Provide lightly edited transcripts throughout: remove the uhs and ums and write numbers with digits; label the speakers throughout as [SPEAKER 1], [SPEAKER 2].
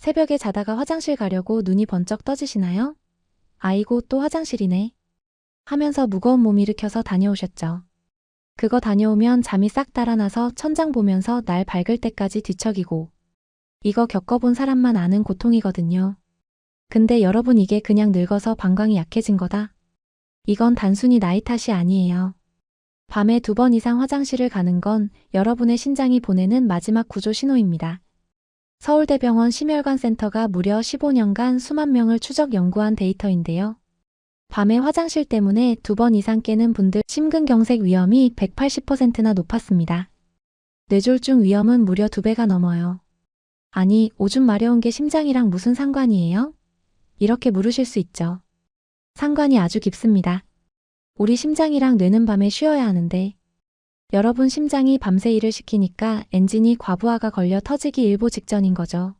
[SPEAKER 1] 새벽에 자다가 화장실 가려고 눈이 번쩍 떠지시나요? 아이고 또 화장실이네. 하면서 무거운 몸 일으켜서 다녀오셨죠. 그거 다녀오면 잠이 싹 달아나서 천장 보면서 날 밝을 때까지 뒤척이고. 이거 겪어본 사람만 아는 고통이거든요. 근데 여러분 이게 그냥 늙어서 방광이 약해진 거다. 이건 단순히 나이 탓이 아니에요. 밤에 2번 이상 화장실을 가는 건 여러분의 신장이 보내는 마지막 구조 신호입니다. 서울대병원 심혈관센터가 무려 15년간 수만 명을 추적 연구한 데이터인데요. 밤에 화장실 때문에 2번 이상 깨는 분들 심근경색 위험이 180%나 높았습니다. 뇌졸중 위험은 무려 2배가 넘어요. 아니, 오줌 마려운 게 심장이랑 무슨 상관이에요? 이렇게 물으실 수 있죠. 상관이 아주 깊습니다. 우리 심장이랑 뇌는 밤에 쉬어야 하는데 여러분 심장이 밤새 일을 시키니까 엔진이 과부하가 걸려 터지기 일보 직전인 거죠.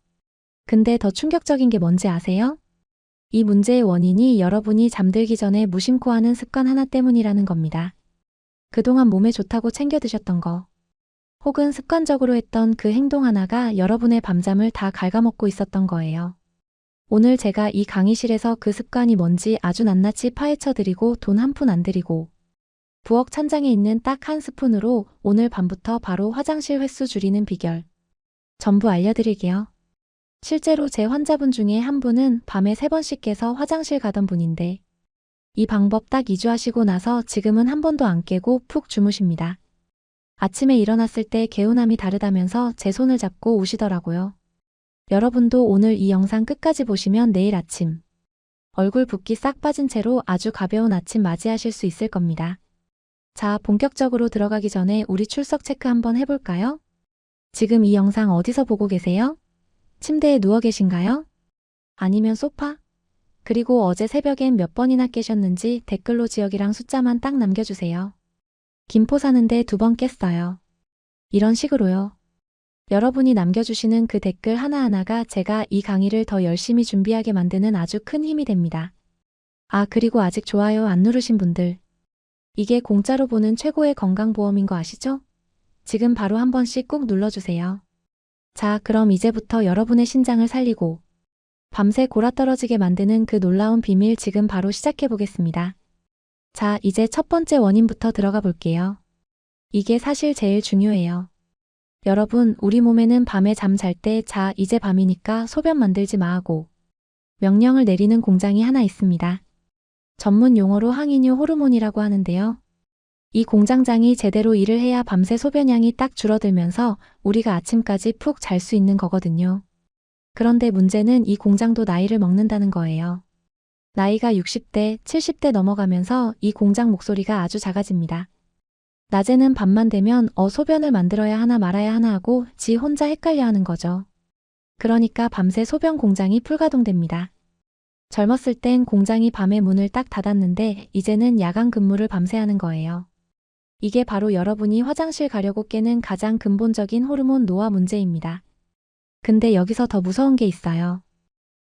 [SPEAKER 1] 근데 더 충격적인 게 뭔지 아세요? 이 문제의 원인이 여러분이 잠들기 전에 무심코 하는 습관 하나 때문이라는 겁니다. 그동안 몸에 좋다고 챙겨 드셨던 거. 혹은 습관적으로 했던 그 행동 하나가 여러분의 밤잠을 다 갉아먹고 있었던 거예요. 오늘 제가 이 강의실에서 그 습관이 뭔지 아주 낱낱이 파헤쳐 드리고 돈 한 푼 안 들이고 부엌 찬장에 있는 딱 한 스푼으로 오늘 밤부터 바로 화장실 횟수 줄이는 비결 전부 알려드릴게요. 실제로 제 환자분 중에 한 분은 밤에 3번씩 깨서 화장실 가던 분인데 이 방법 딱 2주 하시고 나서 지금은 한 번도 안 깨고 푹 주무십니다. 아침에 일어났을 때 개운함이 다르다면서 제 손을 잡고 우시더라고요. 여러분도 오늘 이 영상 끝까지 보시면 내일 아침 얼굴 붓기 싹 빠진 채로 아주 가벼운 아침 맞이하실 수 있을 겁니다. 자, 본격적으로 들어가기 전에 우리 출석 체크 한번 해볼까요? 지금 이 영상 어디서 보고 계세요? 침대에 누워 계신가요? 아니면 소파? 그리고 어제 새벽엔 몇 번이나 깨셨는지 댓글로 지역이랑 숫자만 딱 남겨주세요. 김포 사는데 2번 깼어요. 이런 식으로요. 여러분이 남겨주시는 그 댓글 하나하나가 제가 이 강의를 더 열심히 준비하게 만드는 아주 큰 힘이 됩니다. 아, 그리고 아직 좋아요 안 누르신 분들. 이게 공짜로 보는 최고의 건강보험인 거 아시죠? 지금 바로 한 번씩 꾹 눌러주세요. 자, 그럼 이제부터 여러분의 신장을 살리고 밤새 골아떨어지게 만드는 그 놀라운 비밀 지금 바로 시작해 보겠습니다. 자, 이제 첫 번째 원인부터 들어가 볼게요. 이게 사실 제일 중요해요. 여러분, 우리 몸에는 밤에 잠 잘 때 자, 이제 밤이니까 소변 만들지 마 하고 명령을 내리는 공장이 하나 있습니다. 전문 용어로 항이뇨 호르몬이라고 하는데요. 이 공장장이 제대로 일을 해야 밤새 소변량이 딱 줄어들면서 우리가 아침까지 푹 잘 수 있는 거거든요. 그런데 문제는 이 공장도 나이를 먹는다는 거예요. 나이가 60대, 70대 넘어가면서 이 공장 목소리가 아주 작아집니다. 낮에는 밤만 되면 소변을 만들어야 하나 말아야 하나 하고 지 혼자 헷갈려 하는 거죠. 그러니까 밤새 소변 공장이 풀가동됩니다. 젊었을 땐 공장이 밤에 문을 딱 닫았는데 이제는 야간 근무를 밤새 하는 거예요. 이게 바로 여러분이 화장실 가려고 깨는 가장 근본적인 호르몬 노화 문제입니다. 근데 여기서 더 무서운 게 있어요.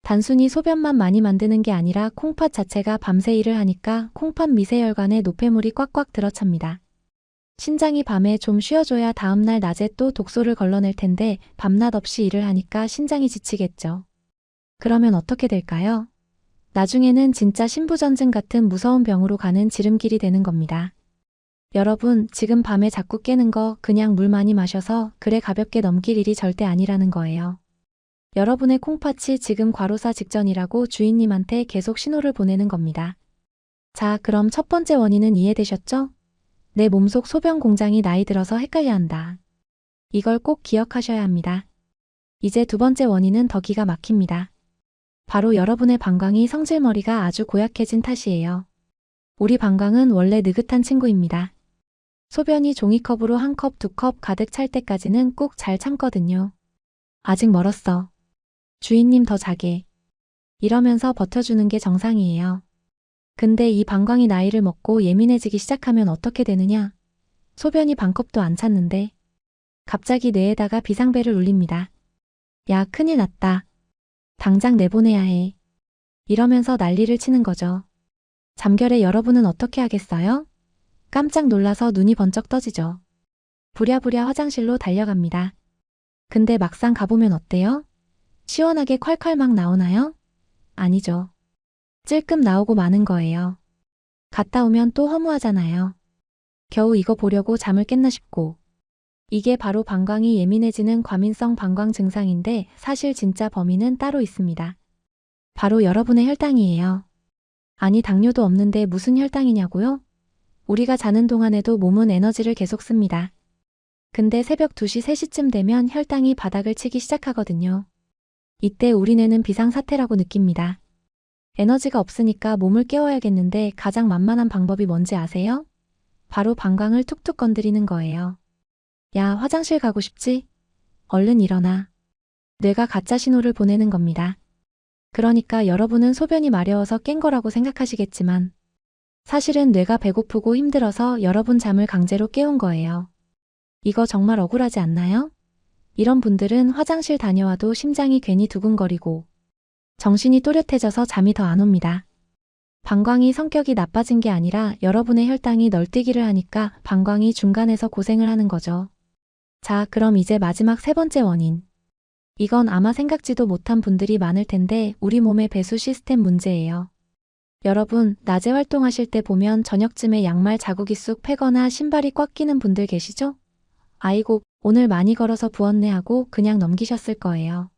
[SPEAKER 1] 단순히 소변만 많이 만드는 게 아니라 콩팥 자체가 밤새 일을 하니까 콩팥 미세혈관에 노폐물이 꽉꽉 들어찹니다. 신장이 밤에 좀 쉬어줘야 다음날 낮에 또 독소를 걸러낼 텐데 밤낮 없이 일을 하니까 신장이 지치겠죠. 그러면 어떻게 될까요? 나중에는 진짜 신부전증 같은 무서운 병으로 가는 지름길이 되는 겁니다. 여러분, 지금 밤에 자꾸 깨는 거 그냥 물 많이 마셔서 그래 가볍게 넘길 일이 절대 아니라는 거예요. 여러분의 콩팥이 지금 과로사 직전이라고 주인님한테 계속 신호를 보내는 겁니다. 자, 그럼 첫 번째 원인은 이해되셨죠? 내 몸속 소변 공장이 나이 들어서 헷갈려 한다. 이걸 꼭 기억하셔야 합니다. 이제 2번째 원인은 더 기가 막힙니다. 바로 여러분의 방광이 성질머리가 아주 고약해진 탓이에요. 우리 방광은 원래 느긋한 친구입니다. 소변이 종이컵으로 1컵, 2컵 가득 찰 때까지는 꾹 잘 참거든요. 아직 멀었어. 주인님 더 자게. 이러면서 버텨주는 게 정상이에요. 근데 이 방광이 나이를 먹고 예민해지기 시작하면 어떻게 되느냐? 소변이 반컵도 안 찼는데 갑자기 뇌에다가 비상벨을 울립니다. 야, 큰일 났다. 당장 내보내야 해. 이러면서 난리를 치는 거죠. 잠결에 여러분은 어떻게 하겠어요? 깜짝 놀라서 눈이 번쩍 떠지죠. 부랴부랴 화장실로 달려갑니다. 근데 막상 가보면 어때요? 시원하게 콸콸 막 나오나요? 아니죠. 찔끔 나오고 마는 거예요. 갔다 오면 또 허무하잖아요. 겨우 이거 보려고 잠을 깼나 싶고. 이게 바로 방광이 예민해지는 과민성 방광 증상인데 사실 진짜 범인은 따로 있습니다. 바로 여러분의 혈당이에요. 아니 당뇨도 없는데 무슨 혈당이냐고요? 우리가 자는 동안에도 몸은 에너지를 계속 씁니다. 근데 새벽 2시, 3시쯤 되면 혈당이 바닥을 치기 시작하거든요. 이때 우리 뇌는 비상사태라고 느낍니다. 에너지가 없으니까 몸을 깨워야겠는데 가장 만만한 방법이 뭔지 아세요? 바로 방광을 툭툭 건드리는 거예요. 야, 화장실 가고 싶지? 얼른 일어나. 뇌가 가짜 신호를 보내는 겁니다. 그러니까 여러분은 소변이 마려워서 깬 거라고 생각하시겠지만 사실은 뇌가 배고프고 힘들어서 여러분 잠을 강제로 깨운 거예요. 이거 정말 억울하지 않나요? 이런 분들은 화장실 다녀와도 심장이 괜히 두근거리고 정신이 또렷해져서 잠이 더 안 옵니다. 방광이 성격이 나빠진 게 아니라 여러분의 혈당이 널뛰기를 하니까 방광이 중간에서 고생을 하는 거죠. 자, 그럼 이제 마지막 세 번째 원인. 이건 아마 생각지도 못한 분들이 많을 텐데 우리 몸의 배수 시스템 문제예요. 여러분, 낮에 활동하실 때 보면 저녁쯤에 양말 자국이 쑥 패거나 신발이 꽉 끼는 분들 계시죠? 아이고, 오늘 많이 걸어서 부었네 하고 그냥 넘기셨을 거예요.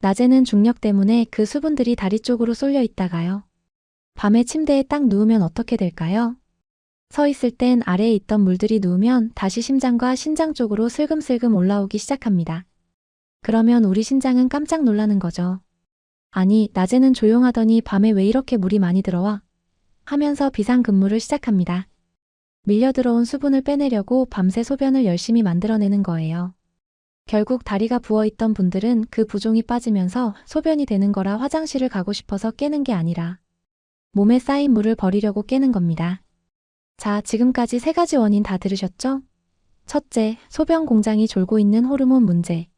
[SPEAKER 1] 낮에는 중력 때문에 그 수분들이 다리 쪽으로 쏠려 있다가요. 밤에 침대에 딱 누우면 어떻게 될까요? 서 있을 땐 아래에 있던 물들이 누우면 다시 심장과 신장 쪽으로 슬금슬금 올라오기 시작합니다. 그러면 우리 신장은 깜짝 놀라는 거죠. 아니, 낮에는 조용하더니 밤에 왜 이렇게 물이 많이 들어와? 하면서 비상근무를 시작합니다. 밀려 들어온 수분을 빼내려고 밤새 소변을 열심히 만들어내는 거예요. 결국 다리가 부어있던 분들은 그 부종이 빠지면서 소변이 되는 거라 화장실을 가고 싶어서 깨는 게 아니라 몸에 쌓인 물을 버리려고 깨는 겁니다. 자, 지금까지 세 가지 원인 다 들으셨죠? 첫째, 소변 공장이 졸고 있는 호르몬 문제.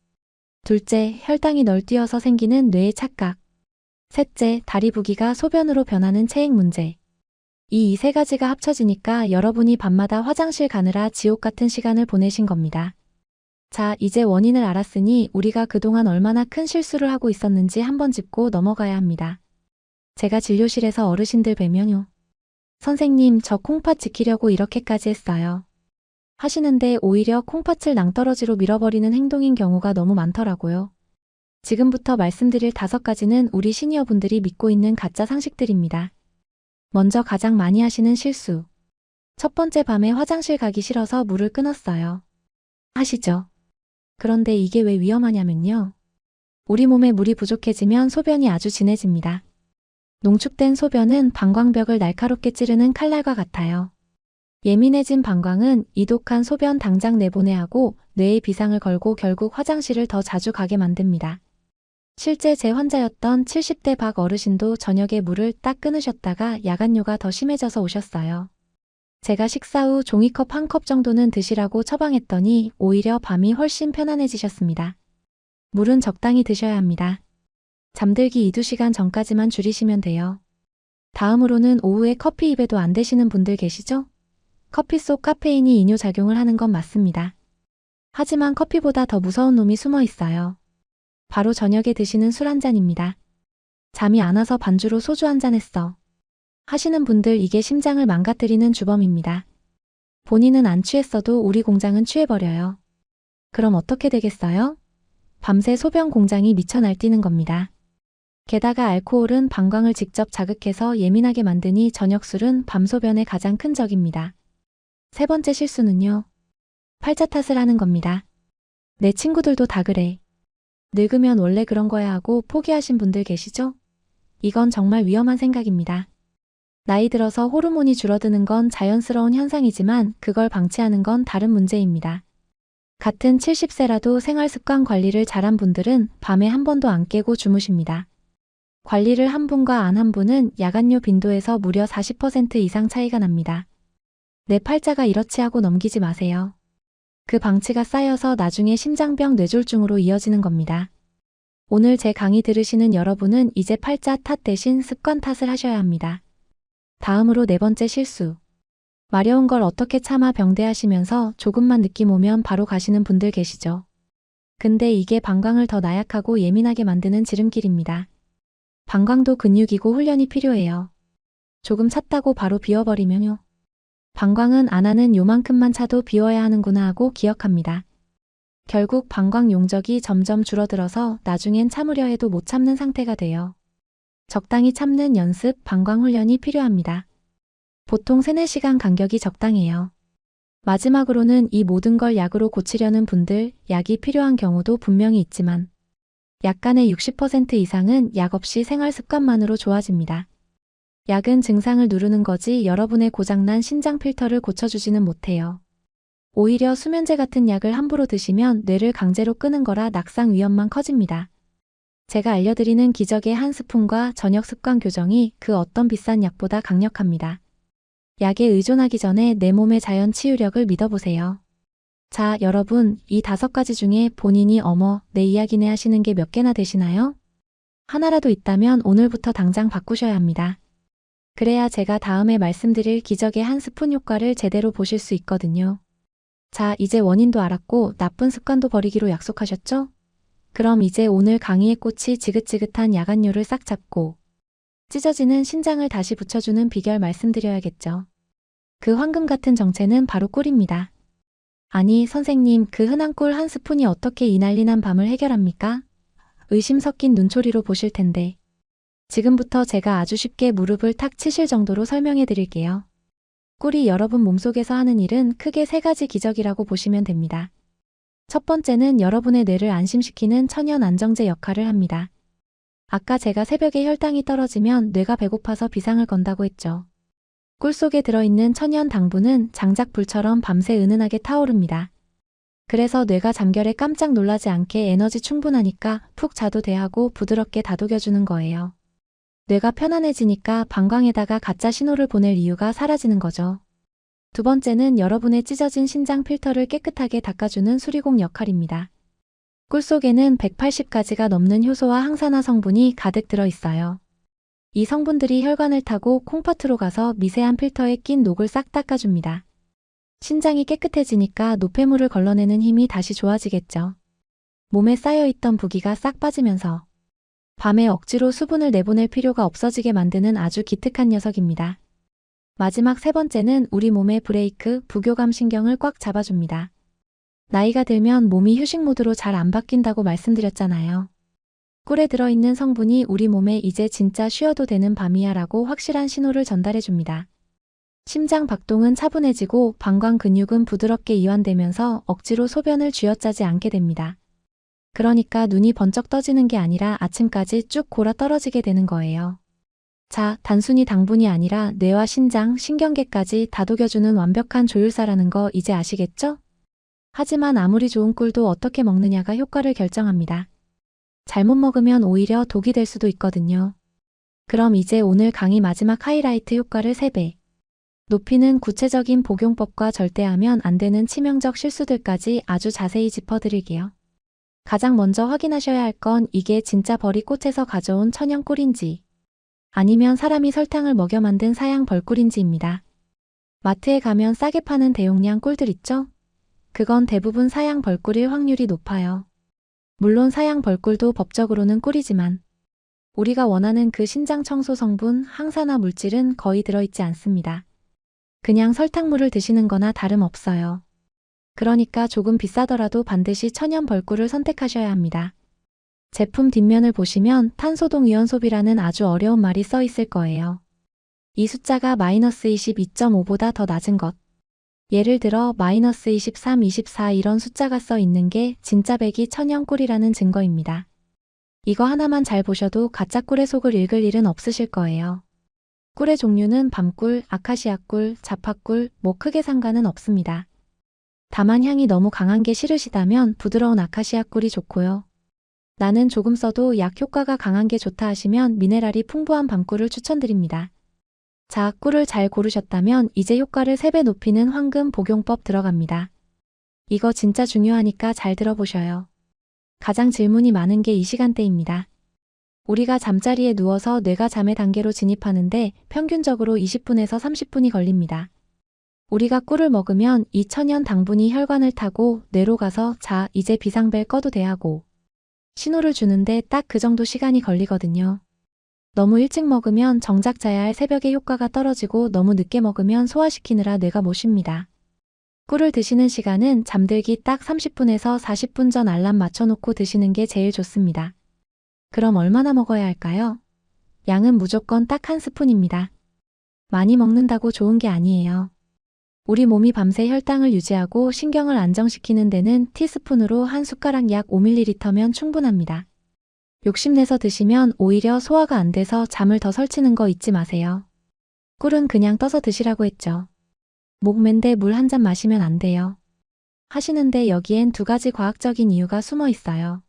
[SPEAKER 1] 둘째, 혈당이 널뛰어서 생기는 뇌의 착각. 셋째, 다리 부기가 소변으로 변하는 체액 문제. 이 세 가지가 합쳐지니까 여러분이 밤마다 화장실 가느라 지옥 같은 시간을 보내신 겁니다. 자, 이제 원인을 알았으니 우리가 그동안 얼마나 큰 실수를 하고 있었는지 한번 짚고 넘어가야 합니다. 제가 진료실에서 어르신들 뵈면요. 선생님, 저 콩팥 지키려고 이렇게까지 했어요. 하시는데 오히려 콩팥을 낭떠러지로 밀어버리는 행동인 경우가 너무 많더라고요. 지금부터 말씀드릴 5가지는 우리 시니어분들이 믿고 있는 가짜 상식들입니다. 먼저 가장 많이 하시는 실수. 첫 번째, 밤에 화장실 가기 싫어서 물을 끊었어요. 하시죠? 그런데 이게 왜 위험하냐면요. 우리 몸에 물이 부족해지면 소변이 아주 진해집니다. 농축된 소변은 방광벽을 날카롭게 찌르는 칼날과 같아요. 예민해진 방광은 이독한 소변 당장 내보내야 하고 뇌에 비상을 걸고 결국 화장실을 더 자주 가게 만듭니다. 실제 제 환자였던 70대 박 어르신도 저녁에 물을 딱 끊으셨다가 야간뇨가 더 심해져서 오셨어요. 제가 식사 후 종이컵 1컵 정도는 드시라고 처방했더니 오히려 밤이 훨씬 편안해지셨습니다. 물은 적당히 드셔야 합니다. 잠들기 2~2시간 전까지만 줄이시면 돼요. 다음으로는 오후에 커피 입에도 안 되시는 분들 계시죠? 커피 속 카페인이 이뇨작용을 하는 건 맞습니다. 하지만 커피보다 더 무서운 놈이 숨어 있어요. 바로 저녁에 드시는 술 한 잔입니다. 잠이 안 와서 반주로 소주 한 잔 했어. 하시는 분들, 이게 심장을 망가뜨리는 주범입니다. 본인은 안 취했어도 우리 공장은 취해버려요. 그럼 어떻게 되겠어요? 밤새 소변 공장이 미쳐 날뛰는 겁니다. 게다가 알코올은 방광을 직접 자극해서 예민하게 만드니 저녁 술은 밤소변의 가장 큰 적입니다. 세 번째 실수는요. 팔자 탓을 하는 겁니다. 내 친구들도 다 그래. 늙으면 원래 그런 거야 하고 포기하신 분들 계시죠? 이건 정말 위험한 생각입니다. 나이 들어서 호르몬이 줄어드는 건 자연스러운 현상이지만 그걸 방치하는 건 다른 문제입니다. 같은 70세라도 생활습관 관리를 잘한 분들은 밤에 한 번도 안 깨고 주무십니다. 관리를 한 분과 안 한 분은 야간뇨 빈도에서 무려 40% 이상 차이가 납니다. 내 팔자가 이렇지 하고 넘기지 마세요. 그 방치가 쌓여서 나중에 심장병 뇌졸중으로 이어지는 겁니다. 오늘 제 강의 들으시는 여러분은 이제 팔자 탓 대신 습관 탓을 하셔야 합니다. 다음으로 네 번째 실수. 마려운 걸 어떻게 참아 병대하시면서 조금만 느낌 오면 바로 가시는 분들 계시죠. 근데 이게 방광을 더 나약하고 예민하게 만드는 지름길입니다. 방광도 근육이고 훈련이 필요해요. 조금 찼다고 바로 비워버리면요. 방광은 안 하는 요만큼만 차도 비워야 하는구나 하고 기억합니다. 결국 방광 용적이 점점 줄어들어서 나중엔 참으려 해도 못 참는 상태가 돼요. 적당히 참는 연습, 방광 훈련이 필요합니다. 보통 3-4시간 간격이 적당해요. 마지막으로는 이 모든 걸 약으로 고치려는 분들, 약이 필요한 경우도 분명히 있지만 약간의 60% 이상은 약 없이 생활 습관만으로 좋아집니다. 약은 증상을 누르는 거지 여러분의 고장난 신장 필터를 고쳐주지는 못해요. 오히려 수면제 같은 약을 함부로 드시면 뇌를 강제로 끄는 거라 낙상 위험만 커집니다. 제가 알려드리는 기적의 한 스푼과 저녁 습관 교정이 그 어떤 비싼 약보다 강력합니다. 약에 의존하기 전에 내 몸의 자연 치유력을 믿어보세요. 자, 여러분, 이 5가지 중에 본인이 어머, 내 이야기네 하시는 게 몇 개나 되시나요? 하나라도 있다면 오늘부터 당장 바꾸셔야 합니다. 그래야 제가 다음에 말씀드릴 기적의 한 스푼 효과를 제대로 보실 수 있거든요. 자, 이제 원인도 알았고 나쁜 습관도 버리기로 약속하셨죠? 그럼 이제 오늘 강의의 꽃이 지긋지긋한 야간뇨를 싹 잡고 찢어지는 신장을 다시 붙여주는 비결 말씀드려야겠죠. 그 황금 같은 정체는 바로 꿀입니다. 아니, 선생님, 그 흔한 꿀 한 스푼이 어떻게 이 난리난 밤을 해결합니까? 의심 섞인 눈초리로 보실 텐데. 지금부터 제가 아주 쉽게 무릎을 탁 치실 정도로 설명해 드릴게요. 꿀이 여러분 몸속에서 하는 일은 크게 3가지 기적이라고 보시면 됩니다. 첫 번째는 여러분의 뇌를 안심시키는 천연 안정제 역할을 합니다. 아까 제가 새벽에 혈당이 떨어지면 뇌가 배고파서 비상을 건다고 했죠. 꿀 속에 들어있는 천연 당분은 장작불처럼 밤새 은은하게 타오릅니다. 그래서 뇌가 잠결에 깜짝 놀라지 않게 에너지 충분하니까 푹 자도 돼 하고 부드럽게 다독여주는 거예요. 뇌가 편안해지니까 방광에다가 가짜 신호를 보낼 이유가 사라지는 거죠. 두 번째는 여러분의 찢어진 신장 필터를 깨끗하게 닦아주는 수리공 역할입니다. 꿀 속에는 180가지가 넘는 효소와 항산화 성분이 가득 들어있어요. 이 성분들이 혈관을 타고 콩팥으로 가서 미세한 필터에 낀 녹을 싹 닦아줍니다. 신장이 깨끗해지니까 노폐물을 걸러내는 힘이 다시 좋아지겠죠. 몸에 쌓여있던 부기가 싹 빠지면서 밤에 억지로 수분을 내보낼 필요가 없어지게 만드는 아주 기특한 녀석입니다. 마지막 3번째는 우리 몸의 브레이크, 부교감 신경을 꽉 잡아줍니다. 나이가 들면 몸이 휴식 모드로 잘 안 바뀐다고 말씀드렸잖아요. 꿀에 들어있는 성분이 우리 몸에 이제 진짜 쉬어도 되는 밤이야 라고 확실한 신호를 전달해줍니다. 심장 박동은 차분해지고 방광 근육은 부드럽게 이완되면서 억지로 소변을 쥐어짜지 않게 됩니다. 그러니까 눈이 번쩍 떠지는 게 아니라 아침까지 쭉 골아 떨어지게 되는 거예요. 자, 단순히 당분이 아니라 뇌와 신장, 신경계까지 다독여주는 완벽한 조율사라는 거 이제 아시겠죠? 하지만 아무리 좋은 꿀도 어떻게 먹느냐가 효과를 결정합니다. 잘못 먹으면 오히려 독이 될 수도 있거든요. 그럼 이제 오늘 강의 마지막 하이라이트 효과를 3배 높이는 구체적인 복용법과 절대하면 안 되는 치명적 실수들까지 아주 자세히 짚어드릴게요. 가장 먼저 확인하셔야 할 건 이게 진짜 버리꽃에서 가져온 천연 꿀인지 아니면 사람이 설탕을 먹여 만든 사양 벌꿀인지입니다. 마트에 가면 싸게 파는 대용량 꿀들 있죠? 그건 대부분 사양 벌꿀일 확률이 높아요. 물론 사양 벌꿀도 법적으로는 꿀이지만 우리가 원하는 그 신장 청소 성분, 항산화 물질은 거의 들어있지 않습니다. 그냥 설탕물을 드시는 거나 다름없어요. 그러니까 조금 비싸더라도 반드시 천연 벌꿀을 선택하셔야 합니다. 제품 뒷면을 보시면 탄소동위원소비라는 아주 어려운 말이 써 있을 거예요. 이 숫자가 마이너스 22.5보다 더 낮은 것. 예를 들어 마이너스 23, 24 이런 숫자가 써 있는 게 진짜 백이 천연 꿀이라는 증거입니다. 이거 하나만 잘 보셔도 가짜 꿀의 속을 읽을 일은 없으실 거예요. 꿀의 종류는 밤꿀, 아카시아꿀, 자파꿀, 뭐 크게 상관은 없습니다. 다만 향이 너무 강한 게 싫으시다면 부드러운 아카시아 꿀이 좋고요. 나는 조금 써도 약 효과가 강한 게 좋다 하시면 미네랄이 풍부한 밤꿀을 추천드립니다. 자, 꿀을 잘 고르셨다면 이제 효과를 3배 높이는 황금 복용법 들어갑니다. 이거 진짜 중요하니까 잘 들어보셔요. 가장 질문이 많은 게 이 시간대입니다. 우리가 잠자리에 누워서 뇌가 잠의 단계로 진입하는데 평균적으로 20분에서 30분이 걸립니다. 우리가 꿀을 먹으면 이 천연 당분이 혈관을 타고 뇌로 가서 자, 이제 비상벨 꺼도 돼 하고 신호를 주는데 딱 그 정도 시간이 걸리거든요. 너무 일찍 먹으면 정작 자야 할 새벽에 효과가 떨어지고 너무 늦게 먹으면 소화시키느라 뇌가 못 쉽니다. 꿀을 드시는 시간은 잠들기 딱 30분에서 40분 전 알람 맞춰놓고 드시는 게 제일 좋습니다. 그럼 얼마나 먹어야 할까요? 양은 무조건 딱 한 스푼입니다. 많이 먹는다고 좋은 게 아니에요. 우리 몸이 밤새 혈당을 유지하고 신경을 안정시키는 데는 티스푼으로 한 숟가락 약 5ml면 충분합니다. 욕심내서 드시면 오히려 소화가 안 돼서 잠을 더 설치는 거 잊지 마세요. 꿀은 그냥 떠서 드시라고 했죠. 목맨데 물 한 잔 마시면 안 돼요. 하시는데 여기엔 두 가지 과학적인 이유가 숨어 있어요.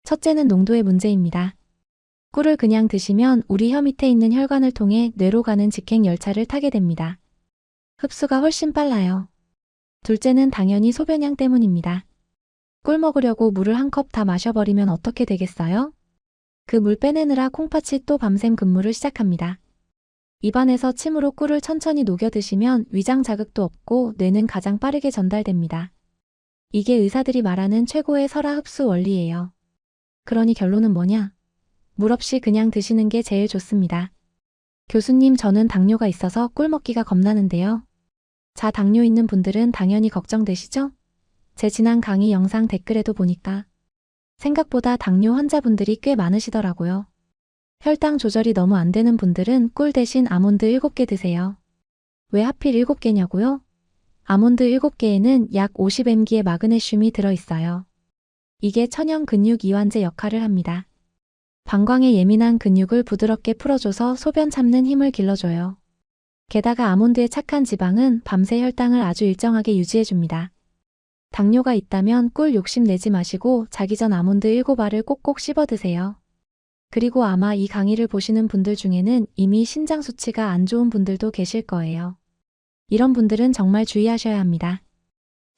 [SPEAKER 1] 첫째는 농도의 문제입니다. 꿀을 그냥 드시면 우리 혀 밑에 있는 혈관을 통해 뇌로 가는 직행 열차를 타게 됩니다. 흡수가 훨씬 빨라요. 둘째는 당연히 소변량 때문입니다. 꿀 먹으려고 물을 한 컵 다 마셔버리면 어떻게 되겠어요? 그 물 빼내느라 콩팥이 또 밤샘 근무를 시작합니다. 입안에서 침으로 꿀을 천천히 녹여 드시면 위장 자극도 없고 뇌는 가장 빠르게 전달됩니다. 이게 의사들이 말하는 최고의 설화 흡수 원리예요. 그러니 결론은 뭐냐? 물 없이 그냥 드시는 게 제일 좋습니다. 교수님, 저는 당뇨가 있어서 꿀 먹기가 겁나는데요. 자, 당뇨 있는 분들은 당연히 걱정되시죠? 제 지난 강의 영상 댓글에도 보니까 생각보다 당뇨 환자분들이 꽤 많으시더라고요. 혈당 조절이 너무 안 되는 분들은 꿀 대신 아몬드 7개 드세요. 왜 하필 7개냐고요? 아몬드 7개에는 약 50mg의 마그네슘이 들어있어요. 이게 천연 근육 이완제 역할을 합니다. 방광에 예민한 근육을 부드럽게 풀어줘서 소변 참는 힘을 길러줘요. 게다가 아몬드의 착한 지방은 밤새 혈당을 아주 일정하게 유지해줍니다. 당뇨가 있다면 꿀 욕심 내지 마시고 자기 전 아몬드 7알을 꼭꼭 씹어 드세요. 그리고 아마 이 강의를 보시는 분들 중에는 이미 신장 수치가 안 좋은 분들도 계실 거예요. 이런 분들은 정말 주의하셔야 합니다.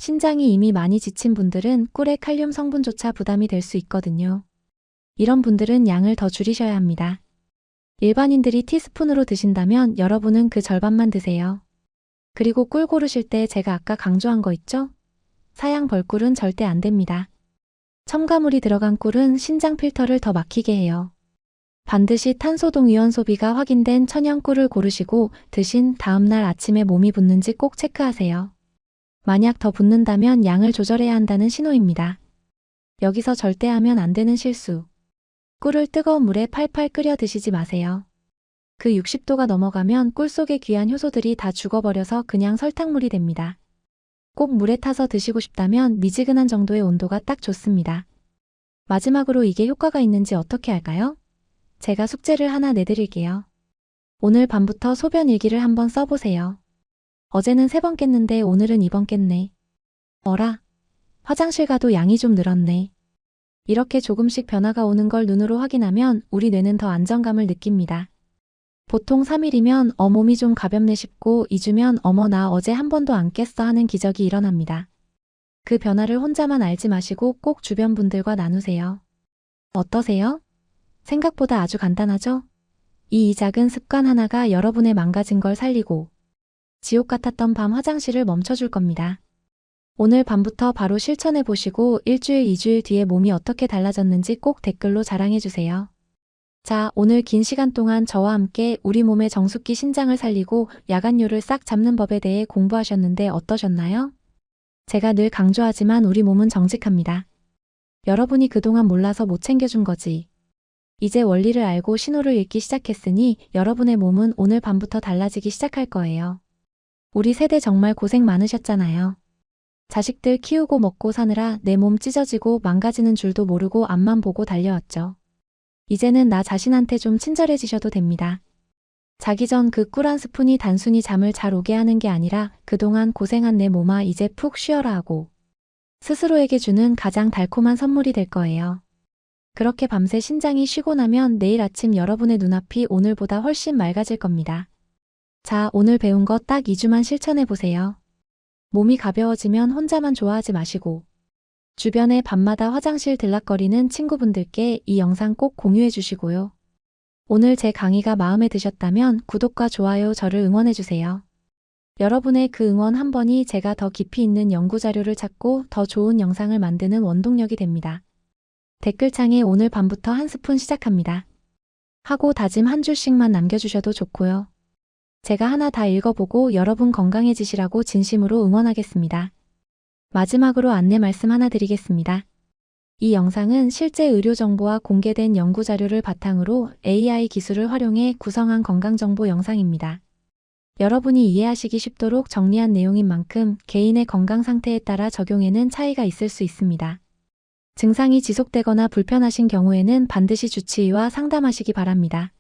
[SPEAKER 1] 신장이 이미 많이 지친 분들은 꿀의 칼륨 성분조차 부담이 될 수 있거든요. 이런 분들은 양을 더 줄이셔야 합니다. 일반인들이 티스푼으로 드신다면 여러분은 그 절반만 드세요. 그리고 꿀 고르실 때 제가 아까 강조한 거 있죠? 사양 벌꿀은 절대 안 됩니다. 첨가물이 들어간 꿀은 신장 필터를 더 막히게 해요. 반드시 탄소 동위원 소비가 확인된 천연 꿀을 고르시고 드신 다음날 아침에 몸이 붓는지 꼭 체크하세요. 만약 더 붓는다면 양을 조절해야 한다는 신호입니다. 여기서 절대 하면 안 되는 실수. 꿀을 뜨거운 물에 팔팔 끓여 드시지 마세요. 그 60도가 넘어가면 꿀 속의 귀한 효소들이 다 죽어버려서 그냥 설탕물이 됩니다. 꼭 물에 타서 드시고 싶다면 미지근한 정도의 온도가 딱 좋습니다. 마지막으로 이게 효과가 있는지 어떻게 알까요? 제가 숙제를 하나 내드릴게요. 오늘 밤부터 소변 일기를 한번 써보세요. 어제는 3번 깼는데 오늘은 2번 깼네. 어라? 화장실 가도 양이 좀 늘었네. 이렇게 조금씩 변화가 오는 걸 눈으로 확인하면 우리 뇌는 더 안정감을 느낍니다. 보통 3일이면 몸이 좀 가볍네 싶고 2주면 어머 나 어제 한 번도 안 깼어 하는 기적이 일어납니다. 그 변화를 혼자만 알지 마시고 꼭 주변 분들과 나누세요. 어떠세요? 생각보다 아주 간단하죠? 이 작은 습관 하나가 여러분의 망가진 걸 살리고 지옥 같았던 밤 화장실을 멈춰줄 겁니다. 오늘 밤부터 바로 실천해 보시고 일주일, 2주일 뒤에 몸이 어떻게 달라졌는지 꼭 댓글로 자랑해주세요. 자, 오늘 긴 시간 동안 저와 함께 우리 몸의 정수기 신장을 살리고 야간뇨를 싹 잡는 법에 대해 공부하셨는데 어떠셨나요? 제가 늘 강조하지만 우리 몸은 정직합니다. 여러분이 그동안 몰라서 못 챙겨준 거지. 이제 원리를 알고 신호를 읽기 시작했으니 여러분의 몸은 오늘 밤부터 달라지기 시작할 거예요. 우리 세대 정말 고생 많으셨잖아요. 자식들 키우고 먹고 사느라 내 몸 찢어지고 망가지는 줄도 모르고 앞만 보고 달려왔죠. 이제는 나 자신한테 좀 친절해지셔도 됩니다. 자기 전 그 꿀 한 스푼이 단순히 잠을 잘 오게 하는 게 아니라 그동안 고생한 내 몸아 이제 푹 쉬어라 하고 스스로에게 주는 가장 달콤한 선물이 될 거예요. 그렇게 밤새 신장이 쉬고 나면 내일 아침 여러분의 눈앞이 오늘보다 훨씬 맑아질 겁니다. 자, 오늘 배운 거 딱 2주만 실천해 보세요. 몸이 가벼워지면 혼자만 좋아하지 마시고 주변에 밤마다 화장실 들락거리는 친구분들께 이 영상 꼭 공유해 주시고요. 오늘 제 강의가 마음에 드셨다면 구독과 좋아요 저를 응원해 주세요. 여러분의 그 응원 한 번이 제가 더 깊이 있는 연구 자료를 찾고 더 좋은 영상을 만드는 원동력이 됩니다. 댓글창에 오늘 밤부터 한 스푼 시작합니다. 하고 다짐 한 줄씩만 남겨주셔도 좋고요. 제가 하나 다 읽어보고 여러분 건강해지시라고 진심으로 응원하겠습니다. 마지막으로 안내 말씀 하나 드리겠습니다. 이 영상은 실제 의료 정보와 공개된 연구 자료를 바탕으로 AI 기술을 활용해 구성한 건강정보 영상입니다. 여러분이 이해하시기 쉽도록 정리한 내용인 만큼 개인의 건강 상태에 따라 적용에는 차이가 있을 수 있습니다. 증상이 지속되거나 불편하신 경우에는 반드시 주치의와 상담하시기 바랍니다.